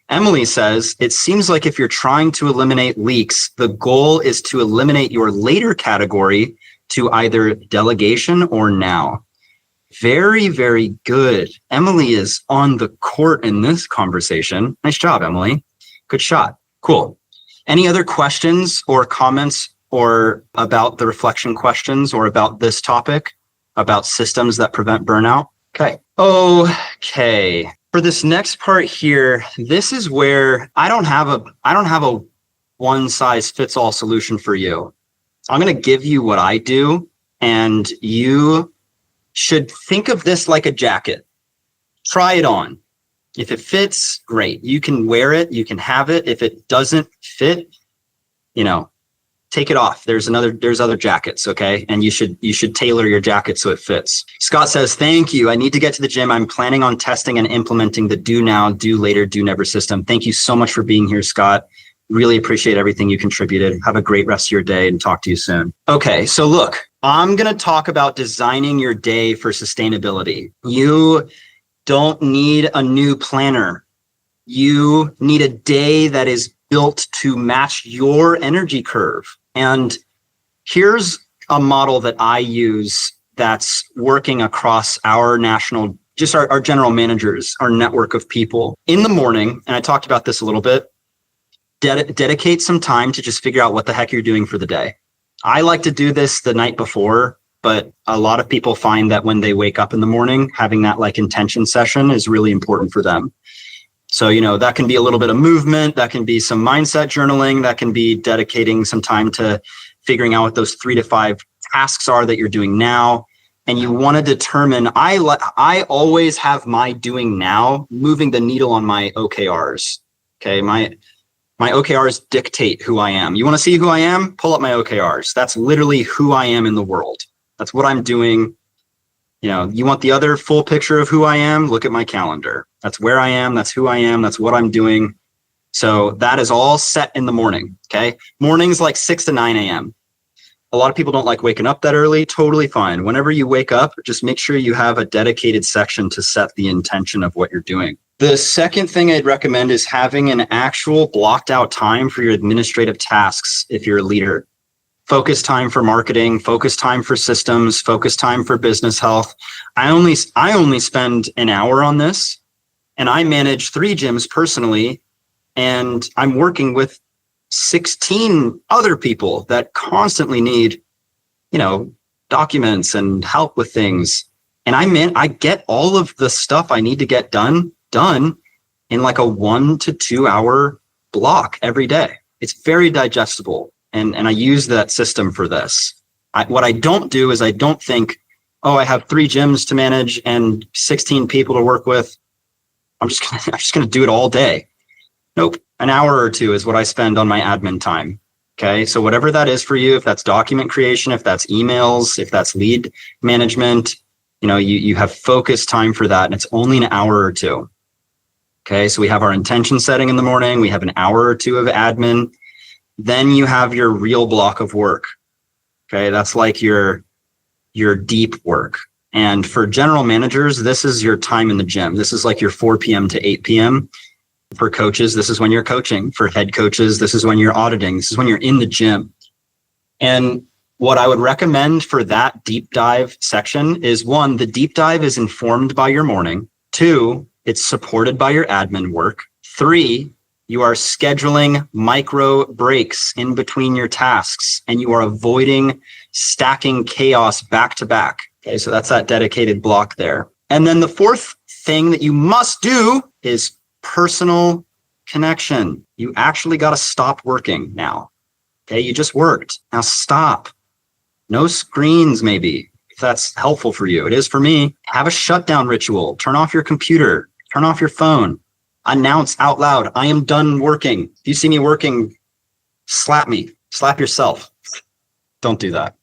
Emily says, it seems like if you're trying to eliminate leaks, the goal is to eliminate your later category to either delegation or now. Very, very good. Emily is on the court in this conversation. Nice job, Emily. Good shot. Cool. Any other questions or comments or about the reflection questions or about this topic, about systems that prevent burnout? Okay. For this next part here, this is where I don't have a one size fits all solution for you. I'm going to give you what I do, and you should think of this like a jacket. Try it on. If it fits, great. You can wear it. You can have it. If it doesn't fit, take it off. There's other jackets. Okay. And you should tailor your jacket so it fits. Scott says, thank you. I need to get to the gym. I'm planning on testing and implementing the do now, do later, do never system. Thank you so much for being here, Scott. Really appreciate everything you contributed. Have a great rest of your day and talk to you soon. Okay. So look, I'm going to talk about designing your day for sustainability. You don't need a new planner. You need a day that is built to match your energy curve. And here's a model that I use that's working across our national, just our general managers, our network of people. In the morning, and I talked about this a little bit, dedicate some time to just figure out what the heck you're doing for the day. I like to do this the night before, but a lot of people find that when they wake up in the morning, having that like intention session is really important for them. So, that can be a little bit of movement, that can be some mindset journaling, that can be dedicating some time to figuring out what those 3 to 5 tasks are that you're doing now. And you want to determine, I always have my doing now moving the needle on my OKRs. Okay. My OKRs dictate who I am. You want to see who I am? Pull up my OKRs. That's literally who I am in the world. That's what I'm doing. You want the other full picture of who I am? Look at my calendar. That's where I am. That's who I am. That's what I'm doing. So that is all set in the morning. Okay. Mornings like 6 to 9 a.m. A lot of people don't like waking up that early. Totally fine. Whenever you wake up, just make sure you have a dedicated section to set the intention of what you're doing. The second thing I'd recommend is having an actual blocked out time for your administrative tasks if you're a leader. Focus time for marketing, focus time for systems, focus time for business health. I only spend an hour on this, and I manage 3 gyms personally, and I'm working with 16 other people that constantly need, documents and help with things. And I get all of the stuff I need to get done in like a 1 to 2 hour block every day. It's very digestible. And I use that system for this. What I don't do is I don't think, I have 3 gyms to manage and 16 people to work with. I'm just gonna do it all day. Nope. An hour or 2 is what I spend on my admin time. Okay. So whatever that is for you, if that's document creation, if that's emails, if that's lead management, you have focused time for that, and it's only an hour or 2. Okay. So we have our intention setting in the morning. We have an hour or 2 of admin. Then you have your real block of work. Okay. That's like your your deep work. And for general managers, this is your time in the gym. This is like your 4 p.m. to 8 p.m. For coaches, this is when you're coaching. For head coaches, this is when you're auditing. This is when you're in the gym. And what I would recommend for that deep dive section is, 1, the deep dive is informed by your morning. 2, it's supported by your admin work. 3, you are scheduling micro breaks in between your tasks, and you are avoiding stacking chaos back to back. Okay, so that's that dedicated block there. And then the 4th thing that you must do is personal connection. You actually got to stop working now. Okay, you just worked. Now stop. No screens, maybe, if that's helpful for you. It is for me. Have a shutdown ritual. Turn off your computer. Turn off your phone. Announce out loud, I am done working. If you see me working, slap me. Slap yourself. Don't do that.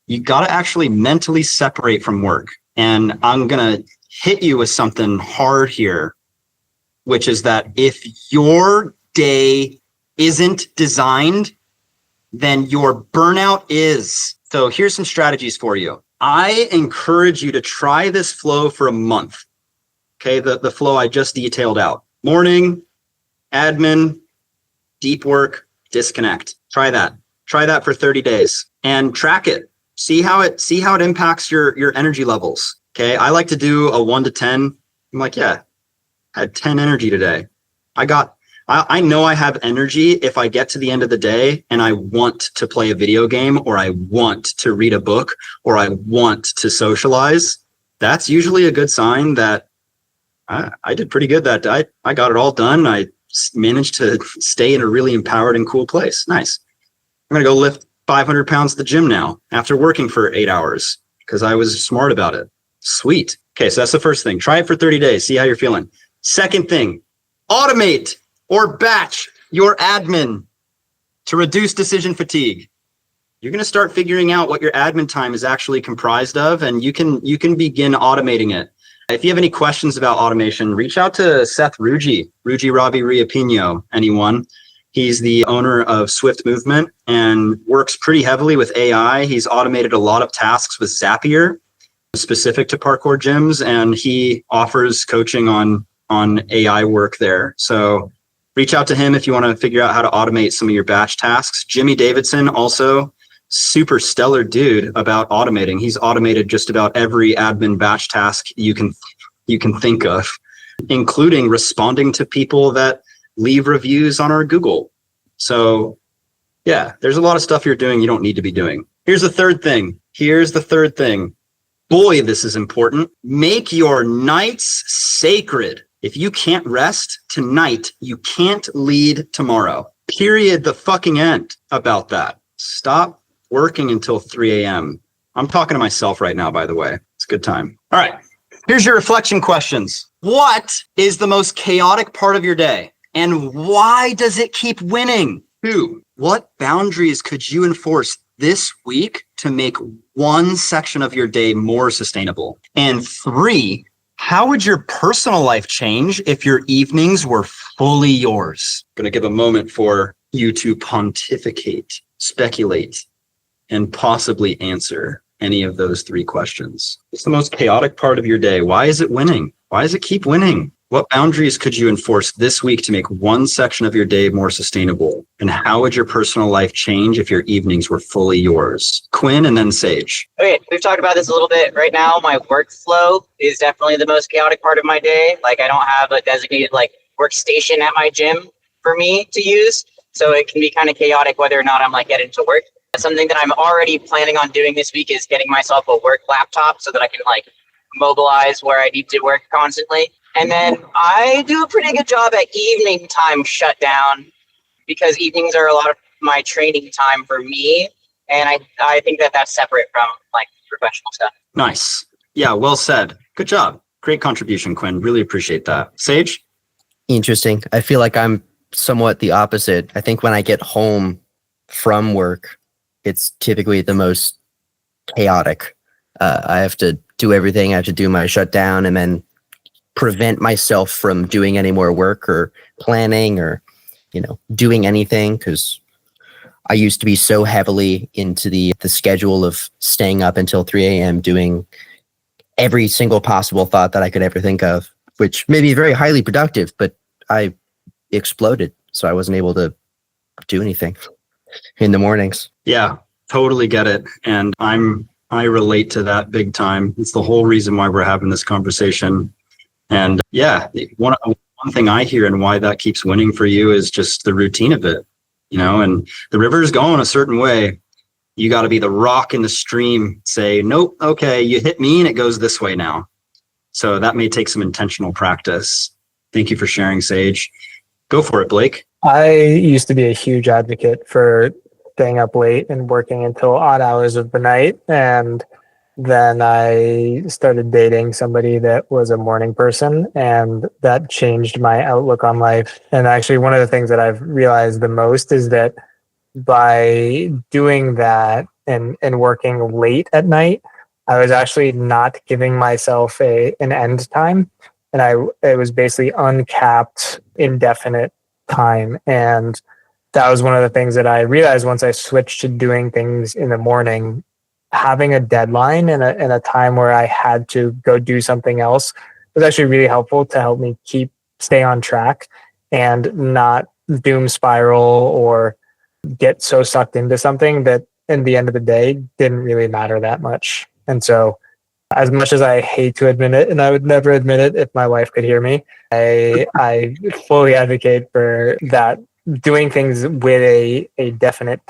You got to actually mentally separate from work. And I'm going to hit you with something hard here, which is that if your day isn't designed, then your burnout is. So here's some strategies for you. I encourage you to try this flow for a month. Okay, the flow I just detailed out. Morning, admin, deep work, disconnect. Try that. Try that for 30 days and track it. See how it impacts your energy levels. Okay, I like to do a 1 to 10. I'm like, yeah, I had 10 energy today. I know I have energy if I get to the end of the day and I want to play a video game, or I want to read a book, or I want to socialize. That's usually a good sign that I did pretty good that day. I got it all done. I managed to stay in a really empowered and cool place. Nice. I'm going to go lift 500 pounds at the gym now after working for 8 hours because I was smart about it. Sweet. Okay, so that's the first thing. Try it for 30 days. See how you're feeling. Second thing, automate or batch your admin to reduce decision fatigue. You're going to start figuring out what your admin time is actually comprised of, and you can begin automating it. If you have any questions about automation, reach out to Seth Rugi Robbie Riapino, anyone. He's the owner of Swift Movement and works pretty heavily with AI. He's automated a lot of tasks with Zapier, specific to parkour gyms, and he offers coaching on AI work there. So reach out to him if you want to figure out how to automate some of your batch tasks. Jimmy Davidson, also super stellar dude about automating. He's automated just about every admin batch task you can think of, including responding to people that leave reviews on our Google. So yeah, there's a lot of stuff you're doing you don't need to be doing. Here's the third thing. Boy, this is important. Make your nights sacred. If you can't rest tonight, you can't lead tomorrow. Period. The fucking end about that. Stop working until 3 a.m. I'm talking to myself right now, by the way. It's a good time. All right. Here's your reflection questions. What is the most chaotic part of your day? And why does it keep winning? 2, what boundaries could you enforce this week to make one section of your day more sustainable? And 3, how would your personal life change if your evenings were fully yours? I'm going to give a moment for you to pontificate, speculate, and possibly answer any of those 3 questions. It's the most chaotic part of your day. Why is it winning? Why does it keep winning? What boundaries could you enforce this week to make one section of your day more sustainable? And how would your personal life change if your evenings were fully yours? Quinn and then Sage. Okay, we've talked about this a little bit. Right now, my workflow is definitely the most chaotic part of my day. Like, I don't have a designated workstation at my gym for me to use. So it can be kind of chaotic whether or not I'm getting to work. Something that I'm already planning on doing this week is getting myself a work laptop so that I can mobilize where I need to work constantly. And then I do a pretty good job at evening time shutdown because evenings are a lot of my training time for me. And I think that that's separate from professional stuff. Nice. Yeah, well said. Good job. Great contribution, Quinn. Really appreciate that. Sage? Interesting. I feel like I'm somewhat the opposite. I think when I get home from work, it's typically the most chaotic. I have to do everything. I have to do my shutdown and then prevent myself from doing any more work or planning or, doing anything because I used to be so heavily into the schedule of staying up until 3 a.m. doing every single possible thought that I could ever think of, which may be very highly productive, but I exploded. So I wasn't able to do anything in the mornings. Yeah, totally get it. And I relate to that big time. It's the whole reason why we're having this conversation. And yeah, one thing I hear and why that keeps winning for you is just the routine of it, and the river is going a certain way. You got to be the rock in the stream, say, nope, okay, you hit me and it goes this way now. So that may take some intentional practice. Thank you for sharing, Sage. Go for it, Blake. I used to be a huge advocate for staying up late and working until odd hours of the night. And then I started dating somebody that was a morning person, and that changed my outlook on life. And actually, one of the things that I've realized the most is that by doing that and working late at night, I was actually not giving myself an end time. And it was basically uncapped, indefinite time. And that was one of the things that I realized once I switched to doing things in the morning. Having a deadline and a time where I had to go do something else was actually really helpful to help me stay on track and not doom spiral or get so sucked into something that in the end of the day didn't really matter that much. And so as much as I hate to admit it, and I would never admit it if my wife could hear me, I fully advocate for that, doing things with a definite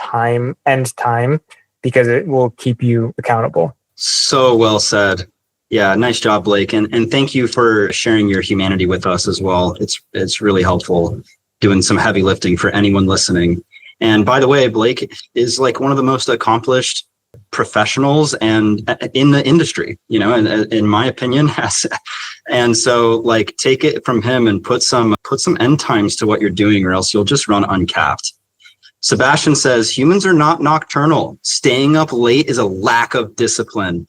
end time, because it will keep you accountable. So well said. Yeah, nice job, Blake. And thank you for sharing your humanity with us as well. It's really helpful, doing some heavy lifting for anyone listening. And by the way, Blake is like one of the most accomplished professionals and in the industry, in my opinion. And so like take it from him and put some end times to what you're doing, or else you'll just run uncapped. Sebastian says, humans are not nocturnal. Staying up late is a lack of discipline.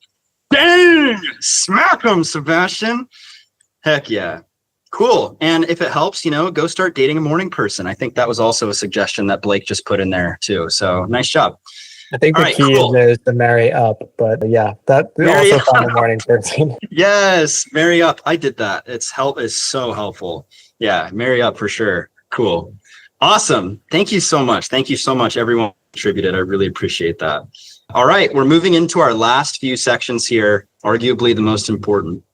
Dang! Smack them, Sebastian. Heck yeah. Cool. And if it helps, go start dating a morning person. I think that was also a suggestion that Blake just put in there too. So nice job. I think the key is to marry up, but yeah, that marry also find a morning person. Yes, marry up. I did that. It's so helpful. Yeah, marry up for sure. Cool. Awesome. Thank you so much. Thank you so much, everyone who contributed. I really appreciate that. All right, we're moving into our last few sections here, arguably the most important.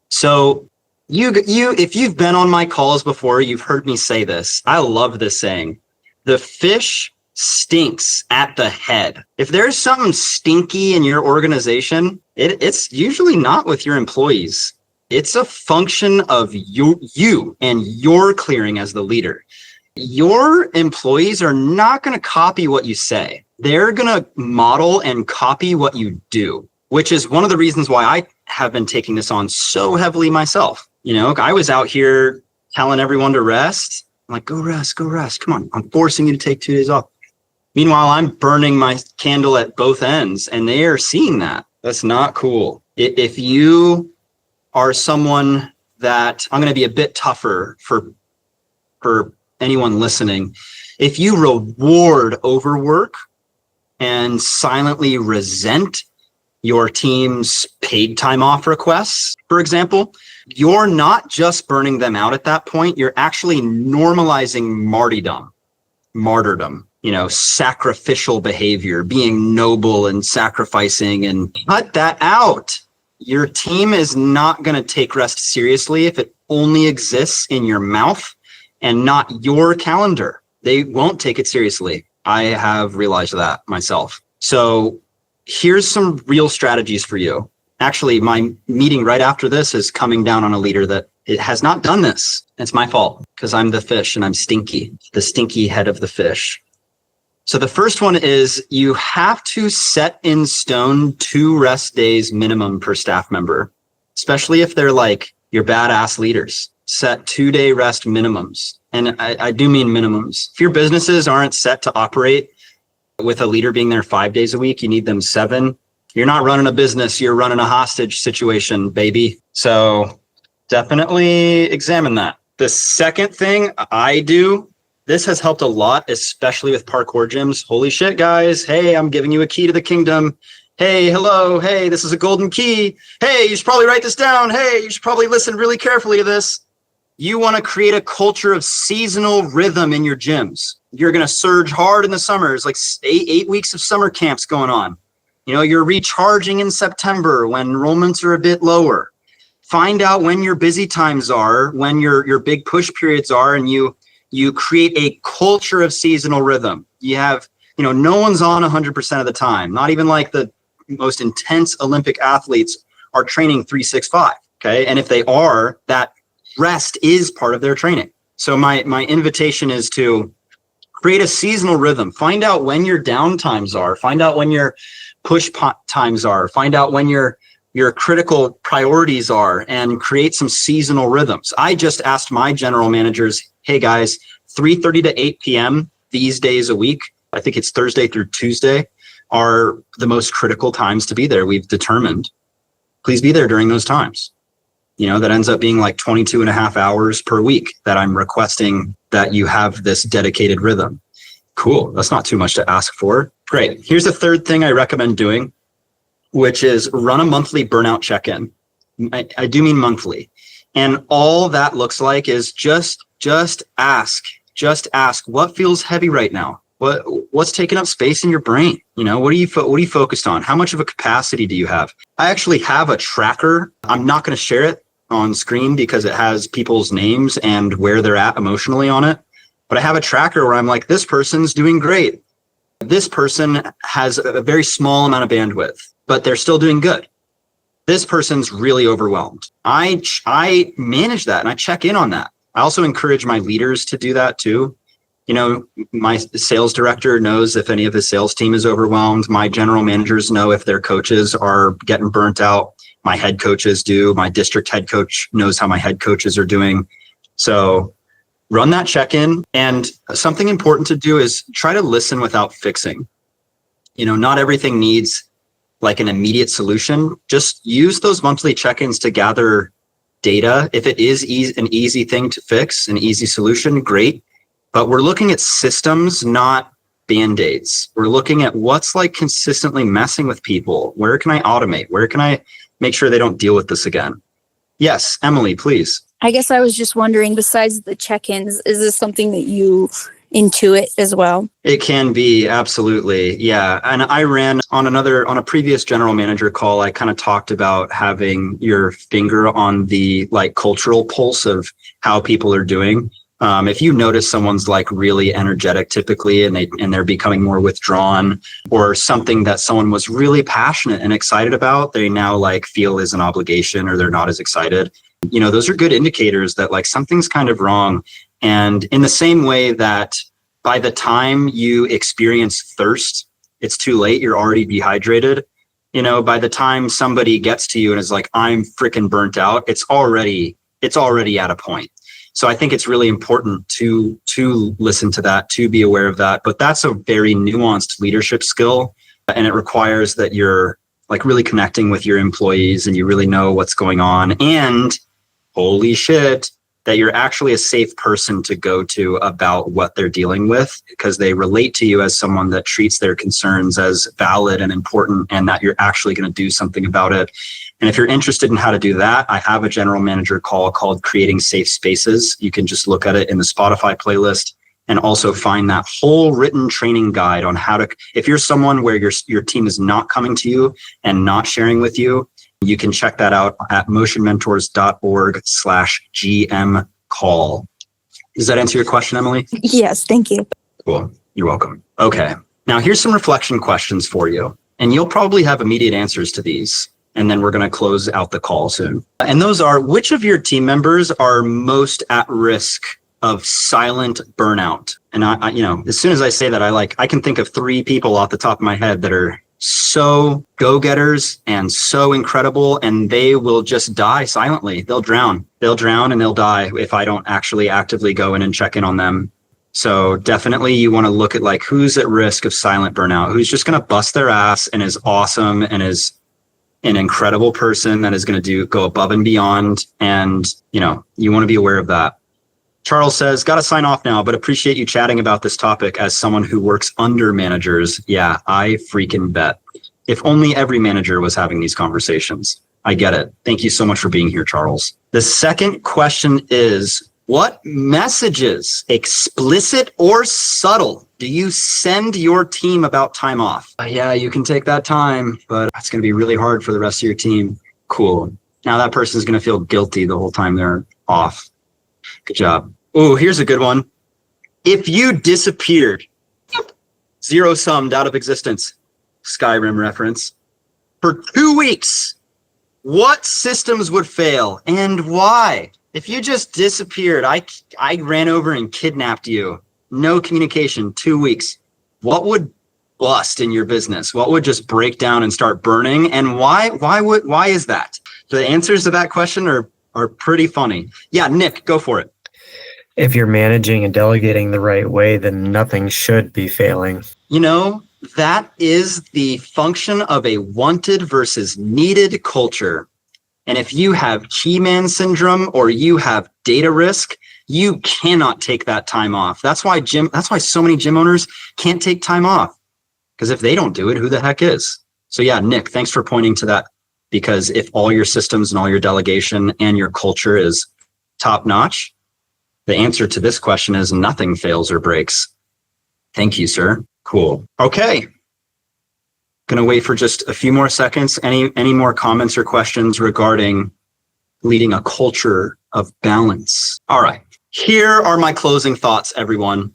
So if you've been on my calls before, you've heard me say this. I love this saying. The fish stinks at the head. If there's something stinky in your organization, it's usually not with your employees. It's a function of you and your clearing as the leader. Your employees are not going to copy what you say. They're going to model and copy what you do, which is one of the reasons why I have been taking this on so heavily myself. I was out here telling everyone to rest. I'm like, go rest. Come on. I'm forcing you to take 2 days off. Meanwhile, I'm burning my candle at both ends, and they are seeing that. That's not cool. If you are someone that, I'm going to be a bit tougher for anyone listening. If you reward overwork and silently resent your team's paid time off requests, for example, you're not just burning them out at that point. You're actually normalizing martyrdom, sacrificial behavior, being noble and sacrificing, and cut that out. Your team is not going to take rest seriously if it only exists in your mouth and not your calendar. They won't take it seriously. I have realized that myself. So here's some real strategies for you. Actually, my meeting right after this is coming down on a leader that it has not done this. It's my fault because I'm the fish and I'm stinky, the stinky head of the fish. So the first one is you have to set in stone 2 rest days minimum per staff member, especially if they're like your badass leaders. Set 2-day rest minimums. And I do mean minimums. If your businesses aren't set to operate with a leader being there 5 days a week, you need them 7. You're not running a business, you're running a hostage situation, baby. So definitely examine that. The second thing I do This has helped a lot, especially with parkour gyms. Holy shit, guys. Hey, I'm giving you a key to the kingdom. Hey, hello. Hey, this is a golden key. Hey, you should probably write this down. Hey, you should probably listen really carefully to this. You want to create a culture of seasonal rhythm in your gyms. You're going to surge hard in the summers, like 8 weeks of summer camps going on. You know, you're recharging in September when enrollments are a bit lower. Find out when your busy times are, when your big push periods are, and you create a culture of seasonal rhythm. You have, no one's on 100% of the time. Not even like the most intense Olympic athletes are training 365. Okay. And if they are, that rest is part of their training. So my invitation is to create a seasonal rhythm. Find out when your down times are. Find out when your push times are. Find out when your critical priorities are, and create some seasonal rhythms. I just asked my general managers, hey guys, 3:30 to 8 p.m. these days a week, I think it's Thursday through Tuesday, are the most critical times to be there. We've determined, please be there during those times. That ends up being like 22 and a half hours per week that I'm requesting that you have this dedicated rhythm. Cool. That's not too much to ask for. Great. Here's the third thing I recommend doing, which is run a monthly burnout check-in. I do mean monthly. And all that looks like is just ask what feels heavy right now? What's taking up space in your brain? What are you focused on? How much of a capacity do you have? I actually have a tracker. I'm not going to share it on screen because it has people's names and where they're at emotionally on it. But I have a tracker where I'm like, this person's doing great. This person has a very small amount of bandwidth, but they're still doing good. This person's really overwhelmed. I manage that and I check in on that. I also encourage my leaders to do that too. My sales director knows if any of his sales team is overwhelmed. My general managers know if their coaches are getting burnt out. My head coaches do. My district head coach knows how my head coaches are doing. So run that check-in. And something important to do is try to listen without fixing. Not everything needs like an immediate solution. Just use those monthly check-ins to gather data. If it is an easy thing to fix, an easy solution, great. But we're looking at systems, not band-aids. We're looking at what's like consistently messing with people. Where can I automate? Where can I make sure they don't deal with this again? Yes, Emily, please. I guess I was just wondering, besides the check-ins, is this something that you intuit as well? It can be, absolutely. Yeah. And I ran on a previous general manager call, I kind of talked about having your finger on the like cultural pulse of how people are doing. If you notice someone's like really energetic typically and they're becoming more withdrawn, or something that someone was really passionate and excited about, they now like feel is an obligation or they're not as excited. Those are good indicators that like something's kind of wrong. And in the same way that by the time you experience thirst, it's too late, you're already dehydrated. By the time somebody gets to you and is like, I'm freaking burnt out, it's already at a point. So I think it's really important to listen to that, to be aware of that. But that's a very nuanced leadership skill. And it requires that you're like really connecting with your employees and you really know what's going on. And holy shit, that you're actually a safe person to go to about what they're dealing with, because they relate to you as someone that treats their concerns as valid and important, and that you're actually going to do something about it. And if you're interested in how to do that, I have a general manager call called Creating Safe Spaces. You can just look at it in the Spotify playlist and also find that whole written training guide on how to, if you're someone where your team is not coming to you and not sharing with you, you can check that out at motionmentors.org/GM call. Does that answer your question, Emily? Yes, thank you. Cool. You're welcome. Okay. Now here's some reflection questions for you, and you'll probably have immediate answers to these. And then we're going to close out the call soon. And those are, which of your team members are most at risk of silent burnout? And I as soon as I say that, I can think of 3 people off the top of my head that are so go-getters and so incredible, and they will just die silently. They'll drown and they'll die if I don't actually actively go in and check in on them. So definitely you want to look at like who's at risk of silent burnout, who's just going to bust their ass and is awesome and is an incredible person that is going to go above and beyond. And, you want to be aware of that. Charles says, gotta sign off now, but appreciate you chatting about this topic as someone who works under managers. Yeah, I freaking bet. If only every manager was having these conversations. I get it. Thank you so much for being here, Charles. The second question is, what messages, explicit or subtle, do you send your team about time off? Yeah, you can take that time, but it's going to be really hard for the rest of your team. Cool. Now that person's going to feel guilty the whole time they're off. Good job. Oh, here's a good one. If you disappeared, zero summed out of existence, Skyrim reference, for 2 weeks, what systems would fail and why? If you just disappeared, I ran over and kidnapped you, no communication, 2 weeks, what would bust in your business? What would just break down and start burning? And why is that? The answers to that question are pretty funny. Yeah, Nick, go for it. If you're managing and delegating the right way, then nothing should be failing. You know, that is the function of a wanted versus needed culture. And if you have key man syndrome or you have data risk, you cannot take that time off. That's why so many gym owners can't take time off. Because if they don't do it, who the heck is? So yeah, Nick, thanks for pointing to that. Because if all your systems and all your delegation and your culture is top notch, the answer to this question is nothing fails or breaks. Thank you, sir. Cool. Okay. Gonna wait for just a few more seconds. Any more comments or questions regarding leading a culture of balance? All right. Here are my closing thoughts, everyone.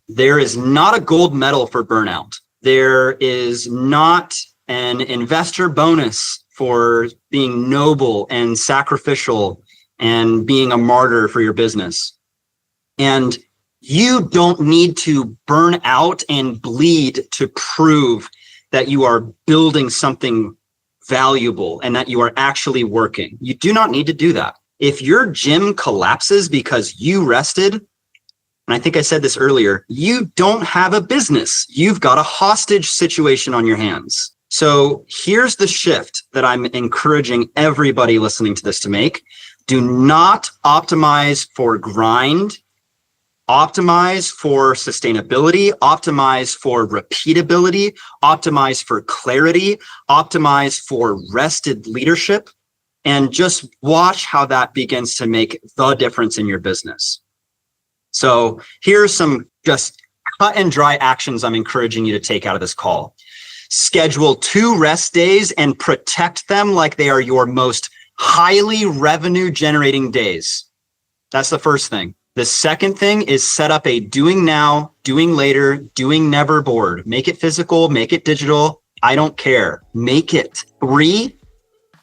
There is not a gold medal for burnout. There is not an investor bonus for being noble and sacrificial and being a martyr for your business. And you don't need to burn out and bleed to prove that you are building something valuable and that you are actually working. You do not need to do that. If your gym collapses because you rested, and I think I said this earlier, you don't have a business. You've got a hostage situation on your hands. So here's the shift that I'm encouraging everybody listening to this to make. Do not optimize for grind. Optimize for sustainability, optimize for repeatability, optimize for clarity, optimize for rested leadership, and just watch how that begins to make the difference in your business. So here's some just cut and dry actions I'm encouraging you to take out of this call. Schedule 2 rest days and protect them like they are your most highly revenue generating days. That's the first thing. The second thing is set up a doing now, doing later, doing never board. Make it physical, make it digital. I don't care. Make it. 3,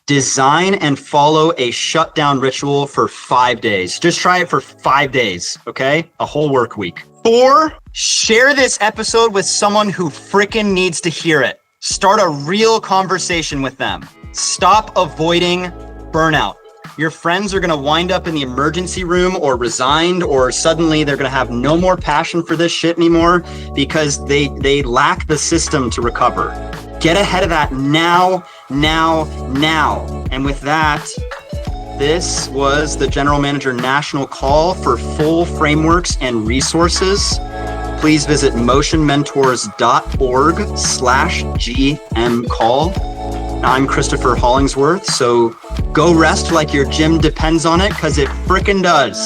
design and follow a shutdown ritual for 5 days. Just try it for 5 days, okay? A whole work week. 4, share this episode with someone who frickin' needs to hear it. Start a real conversation with them. Stop avoiding burnout. Your friends are going to wind up in the emergency room or resigned, or suddenly they're going to have no more passion for this shit anymore because they lack the system to recover. Get ahead of that now. And with that, this was the General Manager National Call. For full frameworks and resources, please visit motionmentors.org/GM call. I'm Christopher Hollingsworth, so go rest like your gym depends on it, because it frickin' does.